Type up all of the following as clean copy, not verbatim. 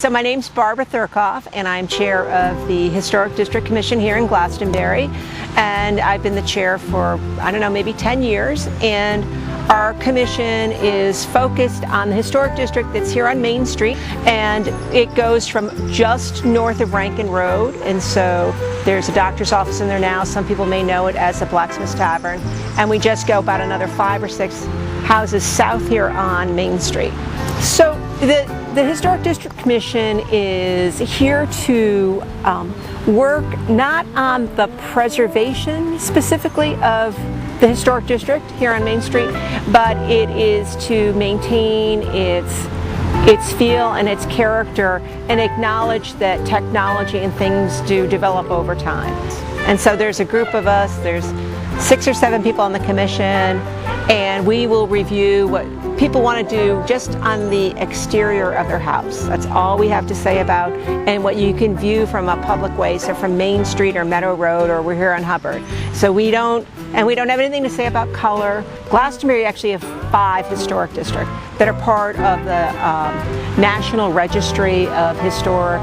So my name's Barbara Theurkauf, and I'm chair of the Historic District Commission here in Glastonbury, and I've been the chair for, I don't know, maybe 10 years, and our commission is focused on the historic district that's here on Main Street, and it goes from just north of Rankin Road, and so there's a doctor's office in there now. Some people may know it as the Blacksmith's Tavern, and we just go about another 5 or 6 houses south here on Main Street. So the Historic District Commission is here to work not on the preservation specifically of the historic district here on Main Street, but it is to maintain its feel and its character and acknowledge that technology and things do develop over time. And so there's a group of us, there's 6 or 7 people on the commission, and we will review what people want to do just on the exterior of their house. That's all we have to say about, and what you can view from a public way, so from Main Street or Meadow Road, or we're here on Hubbard. So we don't have anything to say about color. Glastonbury actually have 5 historic districts that are part of the National Registry of Historic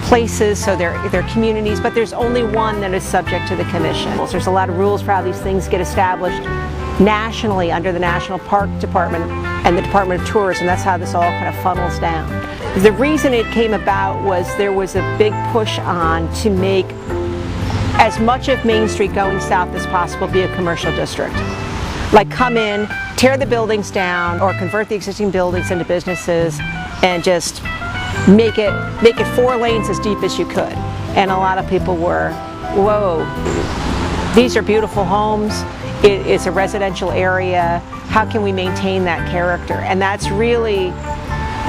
Places, so they're communities, but there's only one that is subject to the commission. There's a lot of rules for how these things get established nationally under the National Park Department and the Department of Tourism. That's how this all kind of funnels down. The reason it came about was there was a big push on to make as much of Main Street going south as possible be a commercial district. Like come in, tear the buildings down, or convert the existing buildings into businesses and just make it 4 lanes as deep as you could. And a lot of people were, whoa, these are beautiful homes. It is a residential area. How can we maintain that character? And that's really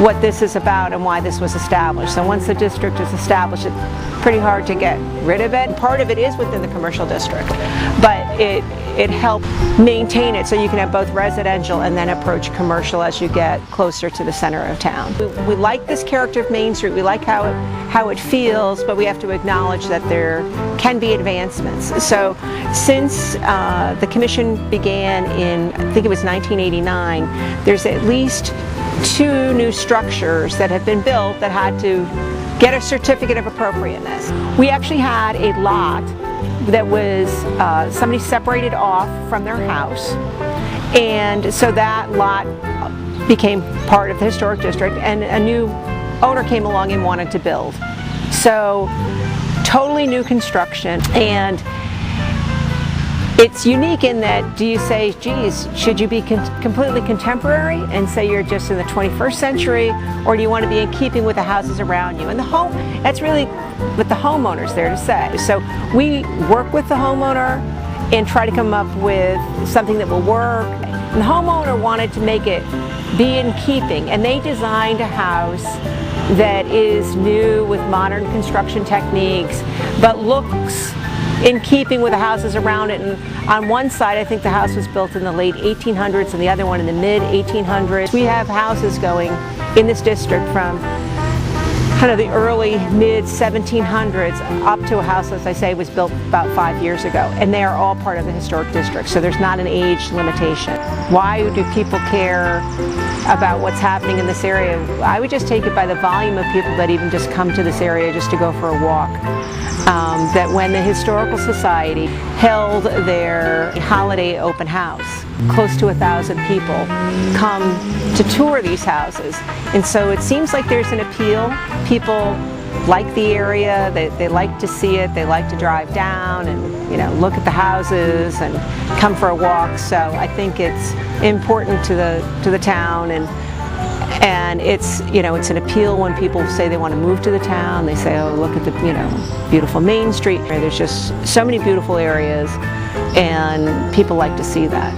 what this is about and why this was established. So once the district is established, it's pretty hard to get rid of it. Part of it is within the commercial district, but it helps maintain it so you can have both residential and then approach commercial as you get closer to the center of town. We like this character of Main Street. We like how it feels, but we have to acknowledge that there can be advancements. So since the commission began in, I think it was 1989, there's at least 2 new structures that have been built that had to get a certificate of appropriateness. We actually had a lot that was somebody separated off from their house, and so that lot became part of the historic district, and a new owner came along and wanted to build. So totally new construction, and it's unique in that, do you say, geez, should you be completely contemporary and say you're just in the 21st century, or do you want to be in keeping with the houses around you? And that's really what the homeowner's there to say. So we work with the homeowner and try to come up with something that will work. And the homeowner wanted to make it be in keeping, and they designed a house that is new with modern construction techniques, but looks in keeping with the houses around it. And on one side, I think the house was built in the late 1800s and the other one in the mid 1800s. We have houses going in this district from kind of the early mid 1700s up to a house, as I say, was built about 5 years ago, and they are all part of the historic district, so there's not an age limitation. Why do people care about what's happening in this area? I would just take it by the volume of people that even just come to this area just to go for a walk. That when the Historical Society held their holiday open house, close to 1,000 people come to tour these houses. And so it seems like there's an appeal. People like the area, they like to see it, they like to drive down and look at the houses and come for a walk. So I think it's important to the town, and it's it's an appeal when people say they want to move to the town. They say, oh, look at the beautiful Main Street. There's just so many beautiful areas, and people like to see that.